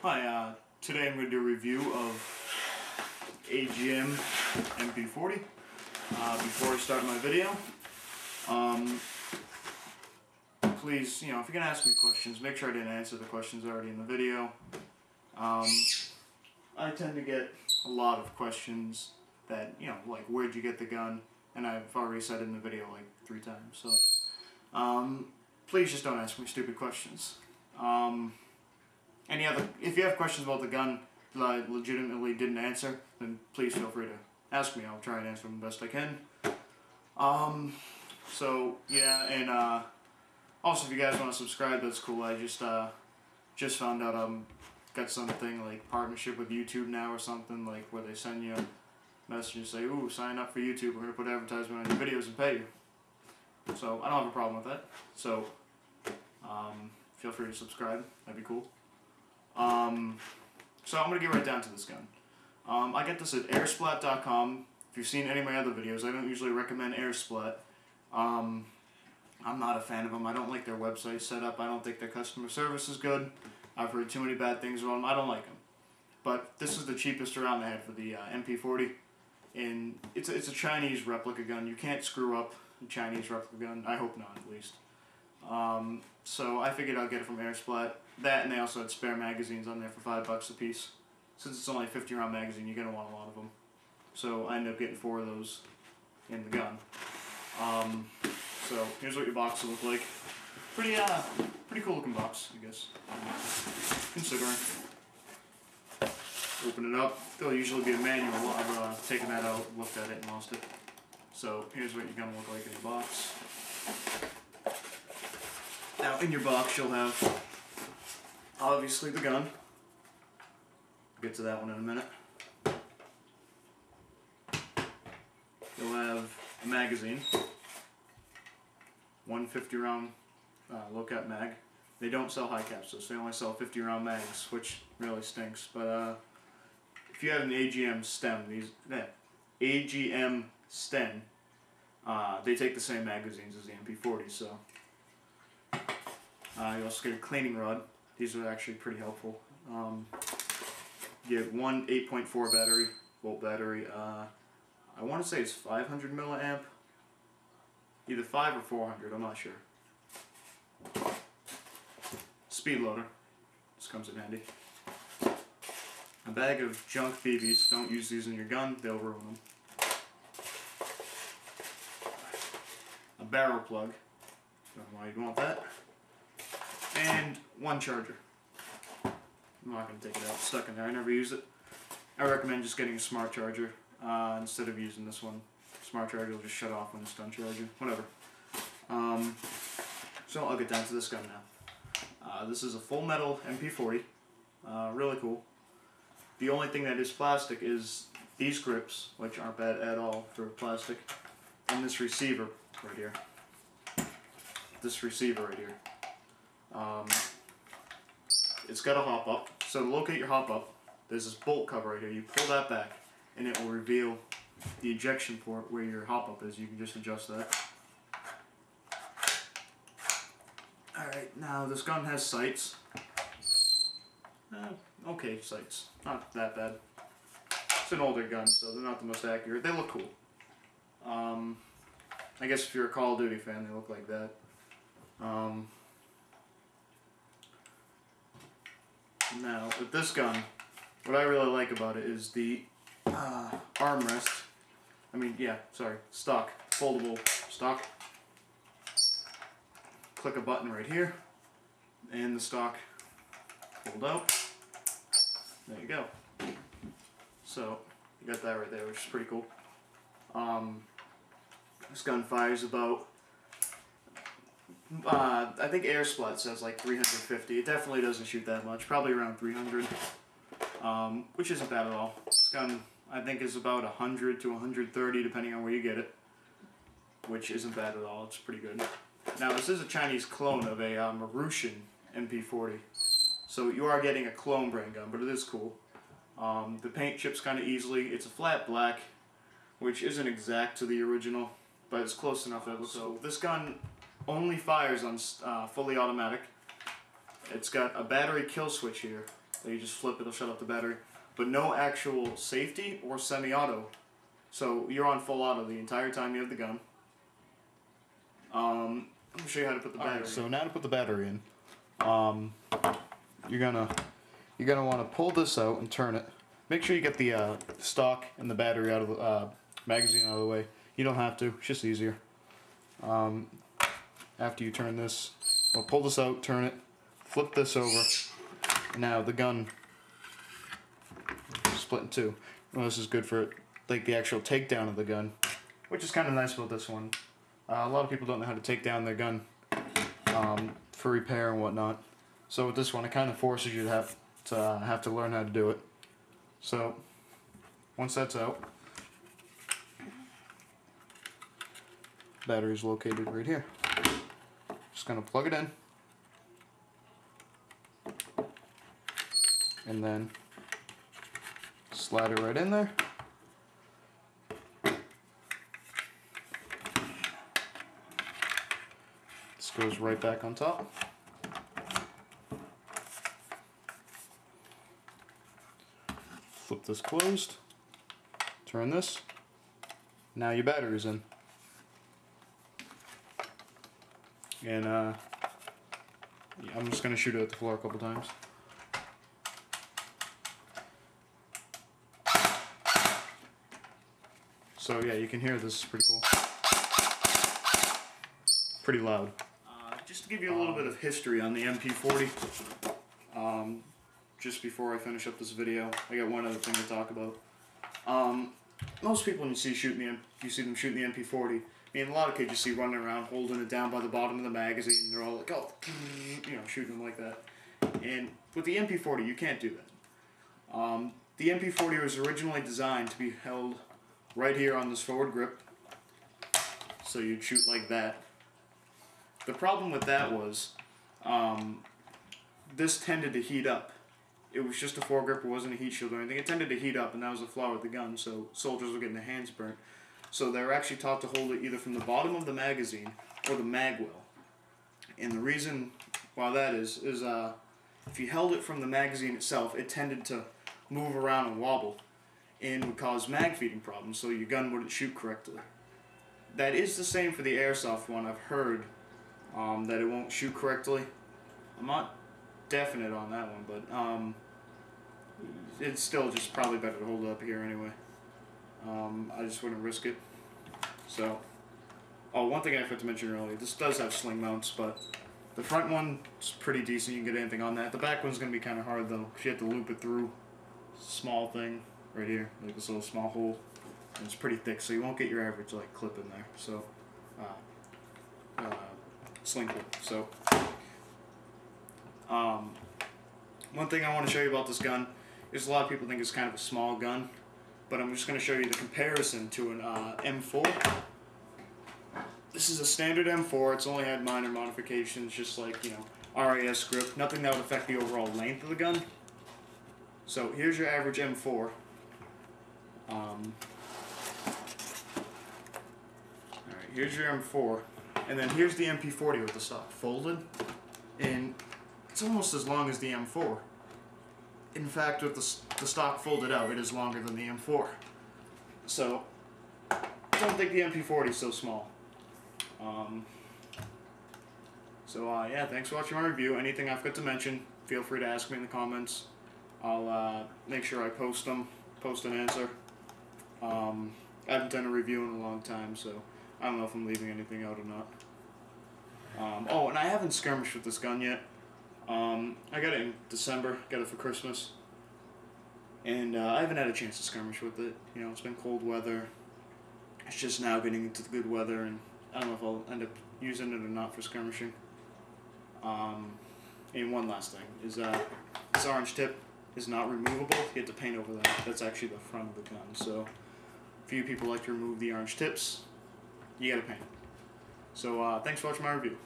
Hi, today I'm going to do a review of AGM Mp40. Before I start my video, please, if you're going to ask me questions, make sure I didn't answer the questions already in the video. I tend to get a lot of questions that, like, where'd you get the gun? And I've already said it in the video like 3 times, so please just don't ask me stupid questions. If you have questions about the gun that I legitimately didn't answer, then please feel free to ask me. I'll try and answer them the best I can. So yeah, and also if you guys want to subscribe, that's cool. I just found out got something like partnership with YouTube now or something, like where they send you a message and say, "Ooh, sign up for YouTube. We're gonna put advertisement on your videos and pay you." So I don't have a problem with that. So feel free to subscribe. That'd be cool. So I'm going to get right down to this gun. I get this at airsplat.com. If you've seen any of my other videos, I don't usually recommend Airsplat. I'm not a fan of them. I don't like their website setup. I don't think their customer service is good. I've heard too many bad things about them. I don't like them. But this is the cheapest around I had for the Mp40. And it's a Chinese replica gun. You can't screw up a Chinese replica gun. I hope not, at least. So I figured I'd get it from Airsplat. That, and they also had spare magazines on there for $5 a piece. Since it's only a 50-round magazine, you're going to want a lot of them. So I ended up getting 4 of those in the gun. So here's what your box will look like. Pretty cool looking box, I guess, considering. Open it up. There'll usually be a manual. I've taken that out, looked at it, and lost it. So here's what your gun will look like in the box. Now, in your box, you'll have, obviously, the gun. We'll get to that one in a minute. You'll have a magazine. 150-round low-cap mag. They don't sell high-caps, so they only sell 50-round mags, which really stinks. But if you have an AGM stem, AGM stem, they take the same magazines as the Mp40, so... you also get a cleaning rod. These are actually pretty helpful. You get one 8.4 battery, volt battery. I want to say it's 500 milliamp. Either 5 or 400, I'm not sure. Speed loader. This comes in handy. A bag of junk BBs. Don't use these in your gun, they'll ruin them. A barrel plug. Don't know why you'd want that. And one charger. I'm not going to take it out, it's stuck in there, I never use it. I recommend just getting a smart charger instead of using this one. Smart charger will just shut off when it's done charging, whatever. So I'll get down to this gun now. This is a full metal Mp40, really cool. The only thing that is plastic is these grips, which aren't bad at all for plastic, and this receiver right here. This receiver right here. It's got a hop up, so to locate your hop up, there's this bolt cover right here. You pull that back and it will reveal the ejection port where your hop up is. You can just adjust that. Alright, now this gun has sights. Okay sights, not that bad. It's an older gun, so they're not the most accurate. They look cool. I guess if you're a Call of Duty fan, they look like that. Now, with this gun, what I really like about it is the armrest. Stock. Foldable stock. Click a button right here, and the stock fold out. There you go. So, you got that right there, which is pretty cool. This gun fires about... I think Airsplat says like 350. It definitely doesn't shoot that much. Probably around 300, which isn't bad at all. This gun, I think, is about 100 to 130, depending on where you get it, which isn't bad at all. It's pretty good. Now, this is a Chinese clone of a Marussian Mp40, so you are getting a clone brand gun, but it is cool. The paint chips kind of easily. It's a flat black, which isn't exact to the original, but it's close enough that it looks cool. This gun only fires on fully automatic. It's got a battery kill switch here, that you just flip, it'll shut off the battery. But no actual safety or semi-auto. So you're on full auto the entire time you have the gun. Let me show you how to put the battery in. So now to put the battery in, you're gonna want to pull this out and turn it. Make sure you get the stock and the battery out of the magazine out of the way. You don't have to, it's just easier. After you turn this, well, pull this out, turn it, flip this over. Now the gun split in two. Well, this is good for like the actual takedown of the gun, which is kind of nice about this one. A lot of people don't know how to take down their gun for repair and whatnot. So with this one, it kind of forces you to have to learn how to do it. So once that's out, battery's located right here. Just gonna plug it in, and then slide it right in there. This goes right back on top. Flip this closed, turn this, now your battery's in. And yeah, I'm just going to shoot it at the floor a couple times. So yeah, you can hear this is pretty cool. Pretty loud. Just to give you a little bit of history on the Mp40, just before I finish up this video, I got one other thing to talk about. Most people when you see them shooting the Mp40, I mean, a lot of kids you see running around holding it down by the bottom of the magazine, and they're all like, oh, you know, shooting them like that. And with the Mp40, you can't do that. The Mp40 was originally designed to be held right here on this forward grip, so you'd shoot like that. The problem with that was, this tended to heat up. It was just a foregrip, it wasn't a heat shield or anything. It tended to heat up, and that was the flaw with the gun, so soldiers were getting their hands burnt. So they were actually taught to hold it either from the bottom of the magazine or the mag well. And the reason why that is if you held it from the magazine itself, it tended to move around and wobble and would cause mag feeding problems, so your gun wouldn't shoot correctly. That is the same for the Airsoft one. I've heard that it won't shoot correctly. I'm not definite on that one, but it's still just probably better to hold it up here anyway. I just wouldn't risk it. So, oh, one thing I forgot to mention earlier, this does have sling mounts, but the front one is pretty decent, you can get anything on that. The back one's going to be kind of hard though, because you have to loop it through a small thing right here, like this little small hole, and it's pretty thick, so you won't get your average like clip in there. So, sling clip. So, one thing I want to show you about this gun is a lot of people think it's kind of a small gun, but I'm just going to show you the comparison to an M4. This is a standard M4. It's only had minor modifications, just like, you know, RAS grip. Nothing that would affect the overall length of the gun. So here's your average M4. Alright, here's your M4. And then here's the Mp40 with the stock folded. And it's almost as long as the M4. In fact, with the stock folded out, it is longer than the M4. So, I don't think the Mp40 is so small. Yeah, thanks for watching my review. Anything I forgot to mention, feel free to ask me in the comments. I'll make sure I post an answer. I haven't done a review in a long time, so I don't know if I'm leaving anything out or not. Oh, and I haven't skirmished with this gun yet. I got it in December, got it for Christmas, and I haven't had a chance to skirmish with it. You know, it's been cold weather. It's just now getting into the good weather, and I don't know if I'll end up using it or not for skirmishing. And one last thing is this orange tip is not removable. You have to paint over that. That's actually the front of the gun. So, if you people like to remove the orange tips, you gotta paint it. So, thanks for watching my review.